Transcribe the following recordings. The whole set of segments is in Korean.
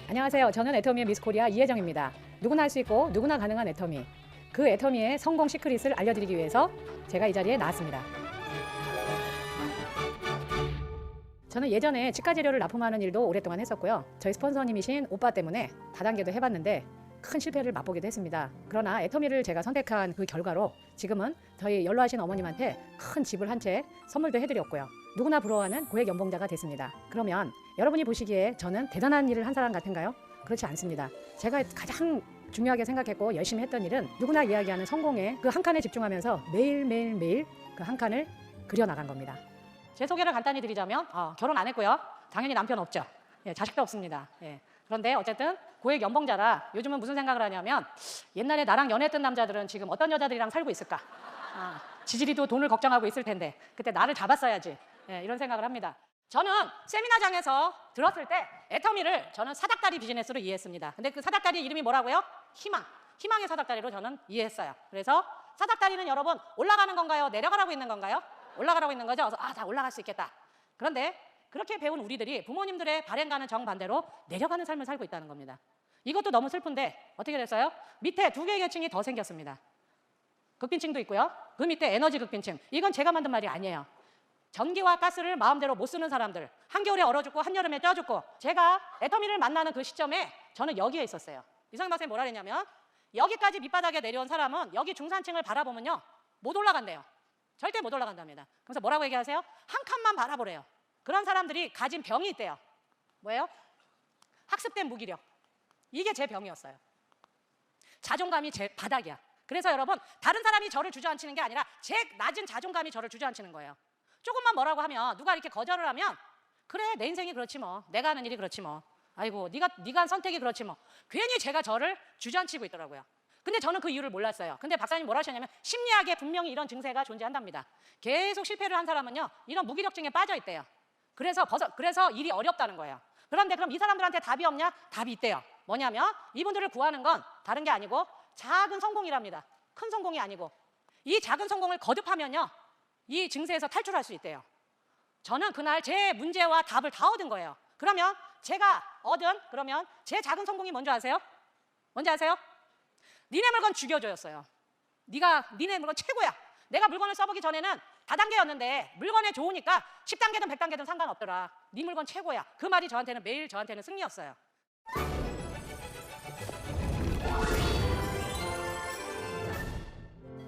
안녕하세요. 저는 애터미의 미스코리아 이혜정입니다. 누구나 할 수 있고 누구나 가능한 애터미. 그 애터미의 성공 시크릿을 알려드리기 위해서 제가 이 자리에 나왔습니다. 저는 예전에 치과 재료를 납품하는 일도 오랫동안 했었고요. 저희 스폰서님이신 오빠 때문에 다단계도 해봤는데 큰 실패를 맛보기도 했습니다. 그러나 애터미를 제가 선택한 그 결과로 지금은 저희 연로하신 어머님한테 큰 집을 한 채 선물도 해드렸고요. 누구나 부러워하는 고액 연봉자가 됐습니다. 그러면 여러분이 보시기에 저는 대단한 일을 한 사람 같은가요? 그렇지 않습니다. 제가 가장 중요하게 생각했고 열심히 했던 일은 누구나 이야기하는 성공의 그 한 칸에 집중하면서 매일 그 한 칸을 그려나간 겁니다. 제 소개를 간단히 드리자면 결혼 안 했고요. 당연히 남편 없죠. 예, 자식도 없습니다. 예. 그런데 어쨌든 고액 연봉자라 요즘은 무슨 생각을 하냐면 옛날에 나랑 연애했던 남자들은 지금 어떤 여자들이랑 살고 있을까? 지지리도 돈을 걱정하고 있을 텐데 그때 나를 잡았어야지. 예, 이런 생각을 합니다. 저는 세미나장에서 들었을 때 애터미를 저는 사닥다리 비즈니스로 이해했습니다. 근데 그 사닥다리 이름이 뭐라고요? 희망의 사닥다리로 저는 이해했어요. 그래서 사닥다리는 여러분 올라가는 건가요? 내려가라고 있는 건가요? 올라가라고 있는 거죠. 그래서 다 올라갈 수 있겠다. 그런데 그렇게 배운 우리들이 부모님들의 발행과는 정반대로 내려가는 삶을 살고 있다는 겁니다. 이것도 너무 슬픈데 어떻게 됐어요? 밑에 두 개의 계층이 더 생겼습니다. 극빈층도 있고요. 그 밑에 에너지 극빈층. 이건 제가 만든 말이 아니에요. 전기와 가스를 마음대로 못 쓰는 사람들, 한겨울에 얼어 죽고 한여름에 쪄 죽고. 제가 애터미를 만나는 그 시점에 저는 여기에 있었어요. 이상민 박사님 뭐라 그랬냐면 여기까지 밑바닥에 내려온 사람은 여기 중산층을 바라보면요 못 올라간대요. 절대 못 올라간답니다. 그래서 뭐라고 얘기하세요? 한 칸만 바라보래요. 그런 사람들이 가진 병이 있대요. 뭐예요? 학습된 무기력. 이게 제 병이었어요. 자존감이 제 바닥이야. 그래서 여러분 다른 사람이 저를 주저앉히는 게 아니라 제 낮은 자존감이 저를 주저앉히는 거예요. 조금만 뭐라고 하면 누가 이렇게 거절을 하면 그래 내 인생이 그렇지 뭐 내가 하는 일이 그렇지 뭐 아이고 네가 한 선택이 그렇지 뭐 괜히 제가 저를 주저앉히고 있더라고요. 근데 저는 그 이유를 몰랐어요. 근데 박사님 뭐라 하셨냐면 심리학에 분명히 이런 증세가 존재한답니다. 계속 실패를 한 사람은요 이런 무기력증에 빠져 있대요. 그래서 일이 어렵다는 거예요. 그런데 그럼 이 사람들한테 답이 없냐? 답이 있대요. 뭐냐면 이분들을 구하는 건 다른 게 아니고 작은 성공이랍니다. 큰 성공이 아니고 이 작은 성공을 거듭하면요 이 증세에서 탈출할 수 있대요. 저는 그날 제 문제와 답을 다 얻은 거예요. 그러면 제가 얻은 그러면 제 작은 성공이 뭔지 아세요? 뭔지 아세요? 니네 물건 죽여줘였어요. 니네 물건 최고야. 내가 물건을 써보기 전에는 다단계였는데 물건에 좋으니까 10단계든 100단계든 상관없더라. 네 물건 최고야. 그 말이 매일 저한테는 승리였어요.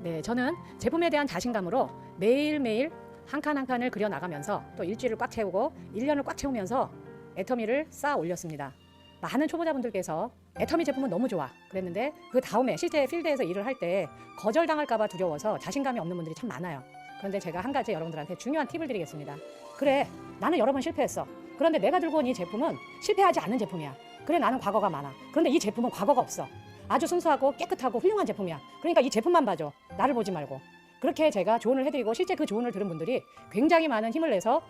네, 저는 제품에 대한 자신감으로 매일매일 한 칸 한 칸을 그려나가면서 또 일주일을 꽉 채우고 1년을 꽉 채우면서 애터미를 쌓아 올렸습니다. 많은 초보자분들께서 애터미 제품은 너무 좋아 그랬는데 그 다음에 실제 필드에서 일을 할 때 거절당할까 봐 두려워서 자신감이 없는 분들이 참 많아요. 그런데 제가 한 가지 여러분들한테 중요한 팁을 드리겠습니다. 그래 나는 여러 번 실패했어. 그런데 내가 들고 온 이 제품은 실패하지 않은 제품이야. 그래 나는 과거가 많아. 그런데 이 제품은 과거가 없어. 아주 순수하고 깨끗하고 훌륭한 제품이야. 그러니까 이 제품만 봐줘. 나를 보지 말고. 그렇게 제가 조언을 해드리고 실제 그 조언을 들은 분들이 굉장히 많은 힘을 내서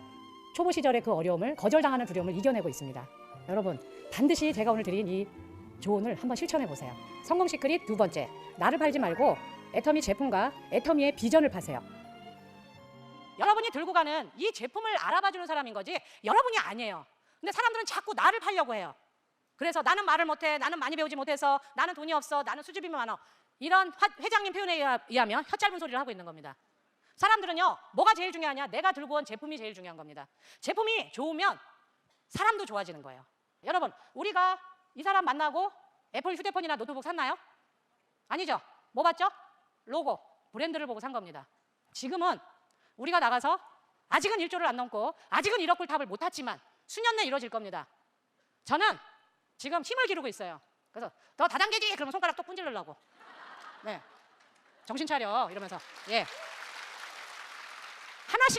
초보 시절의 그 어려움을 거절당하는 두려움을 이겨내고 있습니다. 여러분 반드시 제가 오늘 드린 이 조언을 한번 실천해 보세요. 성공 시크릿 두 번째, 나를 팔지 말고 애터미 제품과 애터미의 비전을 파세요. 여러분이 들고 가는 이 제품을 알아봐주는 사람인 거지 여러분이 아니에요. 근데 사람들은 자꾸 나를 팔려고 해요. 그래서 나는 말을 못해, 나는 많이 배우지 못해서, 나는 돈이 없어, 나는 수줍음이 많아. 이런 회장님 표현에 의하면 혀 짧은 소리를 하고 있는 겁니다. 사람들은요 뭐가 제일 중요하냐? 내가 들고 온 제품이 제일 중요한 겁니다. 제품이 좋으면 사람도 좋아지는 거예요. 여러분 우리가 이 사람 만나고 애플 휴대폰이나 노트북 샀나요? 아니죠. 뭐 봤죠? 로고, 브랜드를 보고 산 겁니다. 지금은 우리가 나가서 아직은 1조를 안 넘고 아직은 1억 불 탑을 못 탔지만 수년 내에 이루어질 겁니다. 저는 지금 힘을 기르고 있어요. 그래서 더 다단계지 그러면 손가락 또 꾼질르려고. 네, 정신 차려 이러면서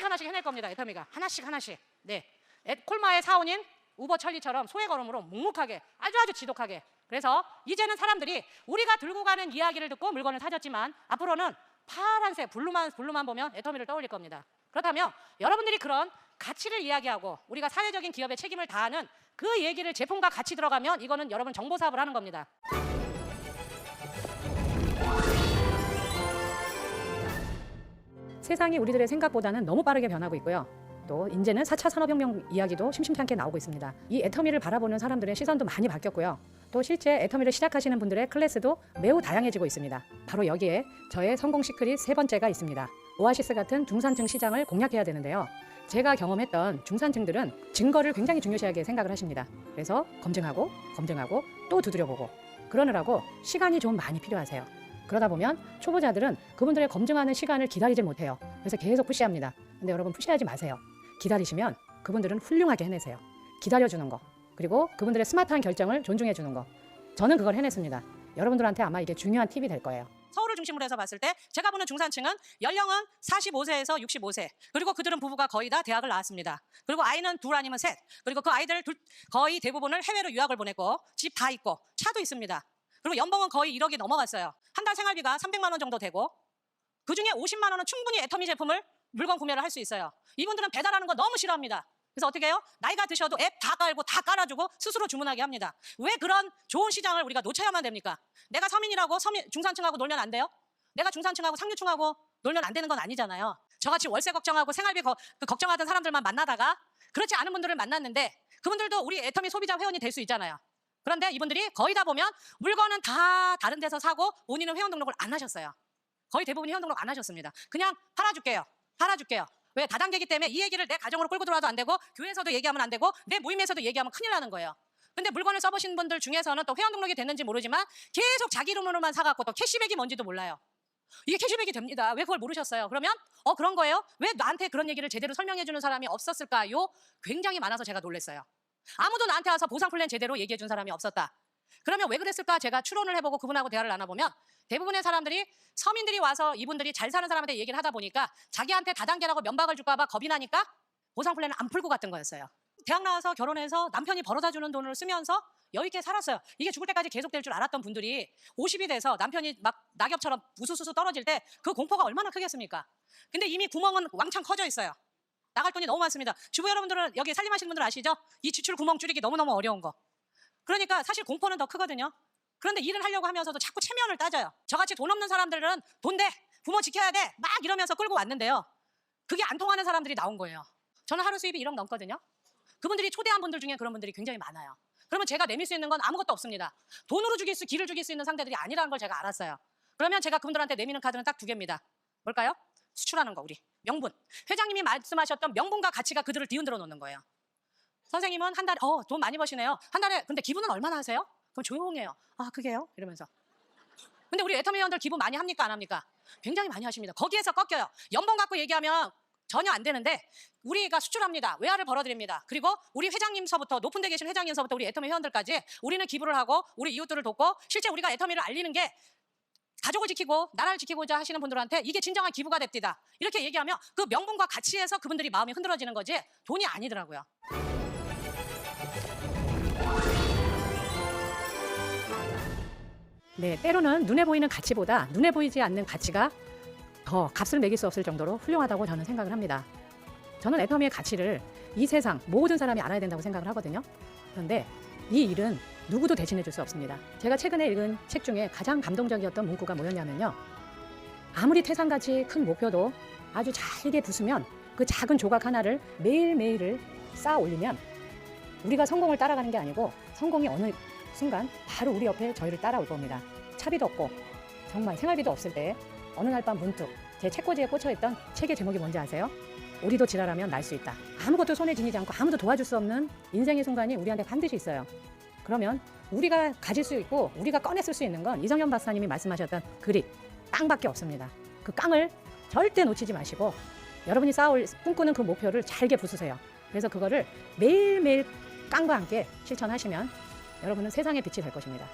하나씩 해낼 겁니다. 애터미가 하나씩. 네, 콜마의 사원인 우버 찰리처럼 소의 걸음으로 묵묵하게 아주 지독하게. 그래서 이제는 사람들이 우리가 들고 가는 이야기를 듣고 물건을 사줬지만 앞으로는 파란색 블루만 보면 애터미를 떠올릴 겁니다. 그렇다면 여러분들이 그런 가치를 이야기하고 우리가 사회적인 기업에 책임을 다하는 그 얘기를 제품과 같이 들어가면 이거는 여러분 정보 사업을 하는 겁니다. 세상이 우리들의 생각보다는 너무 빠르게 변하고 있고요. 또 이제는 4차 산업혁명 이야기도 심심찮게 나오고 있습니다. 이 애터미를 바라보는 사람들의 시선도 많이 바뀌었고요. 또 실제 애터미를 시작하시는 분들의 클래스도 매우 다양해지고 있습니다. 바로 여기에 저의 성공 시크릿 세 번째가 있습니다. 오아시스 같은 중산층 시장을 공략해야 되는데요. 제가 경험했던 중산층들은 증거를 굉장히 중요시하게 생각을 하십니다. 그래서 검증하고 또 두드려보고 그러느라고 시간이 좀 많이 필요하세요. 그러다 보면 초보자들은 그분들의 검증하는 시간을 기다리지 못해요. 그래서 계속 푸시합니다. 근데 여러분 푸시하지 마세요. 기다리시면 그분들은 훌륭하게 해내세요. 기다려주는 거, 그리고 그분들의 스마트한 결정을 존중해주는 거. 저는 그걸 해냈습니다. 여러분들한테 아마 이게 중요한 팁이 될 거예요. 서울을 중심으로 해서 봤을 때 제가 보는 중산층은 연령은 45세에서 65세, 그리고 그들은 부부가 거의 다 대학을 나왔습니다. 그리고 아이는 둘 아니면 셋, 그리고 그 아이들 거의 대부분을 해외로 유학을 보냈고 집 다 있고 차도 있습니다. 그리고 연봉은 거의 1억이 넘어갔어요. 한 달 생활비가 300만 원 정도 되고 그중에 50만 원은 충분히 애터미 제품을 물건 구매를 할 수 있어요. 이분들은 배달하는 거 너무 싫어합니다. 그래서 어떻게 해요? 나이가 드셔도 앱 다 깔고 다 깔아주고 스스로 주문하게 합니다. 왜 그런 좋은 시장을 우리가 놓쳐야만 됩니까? 내가 서민이라고 중산층하고 놀면 안 돼요? 내가 중산층하고 상류층하고 놀면 안 되는 건 아니잖아요. 저같이 월세 걱정하고 생활비 걱정하던 사람들만 만나다가 그렇지 않은 분들을 만났는데 그분들도 우리 애터미 소비자 회원이 될 수 있잖아요. 그런데 이분들이 거의 다 보면 물건은 다 다른 데서 사고 본인은 회원 등록을 안 하셨어요. 거의 대부분이 회원 등록 안 하셨습니다. 그냥 팔아줄게요. 왜? 다단계이기 때문에 이 얘기를 내 가정으로 끌고 들어와도 안 되고 교회에서도 얘기하면 안 되고 내 모임에서도 얘기하면 큰일 나는 거예요. 근데 물건을 써보신 분들 중에서는 또 회원 등록이 됐는지 모르지만 계속 자기 이름으로만 사갖고 또 캐시백이 뭔지도 몰라요. 이게 캐시백이 됩니다. 왜 그걸 모르셨어요? 그러면 그런 거예요? 왜 나한테 그런 얘기를 제대로 설명해 주는 사람이 없었을까요? 굉장히 많아서 제가 놀랐어요. 아무도 나한테 와서 보상 플랜 제대로 얘기해 준 사람이 없었다. 그러면 왜 그랬을까? 제가 추론을 해보고 그분하고 대화를 나눠보면 대부분의 사람들이 서민들이 와서 이분들이 잘 사는 사람한테 얘기를 하다 보니까 자기한테 다단계라고 면박을 줄까 봐 겁이 나니까 보상 플랜을 안 풀고 갔던 거였어요. 대학 나와서 결혼해서 남편이 벌어다 주는 돈을 쓰면서 여유 있게 살았어요. 이게 죽을 때까지 계속될 줄 알았던 분들이 50이 돼서 남편이 막 낙엽처럼 우수수수 떨어질 때 그 공포가 얼마나 크겠습니까? 근데 이미 구멍은 왕창 커져 있어요. 나갈 돈이 너무 많습니다. 주부 여러분들은 여기 살림하시는 분들 아시죠? 이 지출 구멍 줄이기 너무너무 어려운 거. 그러니까 사실 공포는 더 크거든요. 그런데 일을 하려고 하면서도 자꾸 체면을 따져요. 저같이 돈 없는 사람들은 돈 돼, 부모 지켜야 돼 막 이러면서 끌고 왔는데요. 그게 안 통하는 사람들이 나온 거예요. 저는 하루 수입이 1억 넘거든요. 그분들이 초대한 분들 중에 그런 분들이 굉장히 많아요. 그러면 제가 내밀 수 있는 건 아무것도 없습니다. 돈으로 길을 죽일 수 있는 상대들이 아니라는 걸 제가 알았어요. 그러면 제가 그분들한테 내미는 카드는 딱 2개입니다. 뭘까요? 수출하는 거, 우리 명분. 회장님이 말씀하셨던 명분과 가치가 그들을 뒤흔들어 놓는 거예요. 선생님은 한 달에 돈 많이 버시네요. 한 달에 근데 기부는 얼마나 하세요? 그럼 조용히 해요. 아 그게요? 이러면서. 근데 우리 애터미 회원들 기부 많이 합니까 안 합니까? 굉장히 많이 하십니다. 거기에서 꺾여요. 연봉 갖고 얘기하면 전혀 안 되는데 우리가 수출합니다. 외화를 벌어드립니다. 그리고 우리 회장님서부터 높은 데 계신 회장님서부터 우리 애터미 회원들까지 우리는 기부를 하고 우리 이웃들을 돕고 실제 우리가 애터미를 알리는 게 가족을 지키고 나라를 지키고자 하시는 분들한테 이게 진정한 기부가 됩니다. 이렇게 얘기하면 그 명분과 가치에서 그분들이 마음이 흔들어지는 거지 돈이 아니더라고요. 네, 때로는 눈에 보이는 가치보다 눈에 보이지 않는 가치가 더 값을 매길 수 없을 정도로 훌륭하다고 저는 생각을 합니다. 저는 애터미의 가치를 이 세상 모든 사람이 알아야 된다고 생각을 하거든요. 그런데 이 일은 누구도 대신해 줄 수 없습니다. 제가 최근에 읽은 책 중에 가장 감동적이었던 문구가 뭐였냐면요. 아무리 태산같이 큰 목표도 아주 잘게 부수면 그 작은 조각 하나를 매일매일을 쌓아 올리면 우리가 성공을 따라가는 게 아니고 성공이 어느 순간 바로 우리 옆에 저희를 따라올 겁니다. 차비도 없고 정말 생활비도 없을 때 어느 날 밤 문득 제 책꽂이에 꽂혀있던 책의 제목이 뭔지 아세요? 우리도 지랄하면 날 수 있다. 아무것도 손에 지니지 않고 아무도 도와줄 수 없는 인생의 순간이 우리한테 반드시 있어요. 그러면 우리가 가질 수 있고 우리가 꺼냈을 수 있는 건 이정현 박사님이 말씀하셨던 그릿, 깡밖에 없습니다. 그 깡을 절대 놓치지 마시고 여러분이 꿈꾸는 그 목표를 잘게 부수세요. 그래서 그거를 매일매일 깡과 함께 실천하시면 여러분은 세상의 빛이 될 것입니다.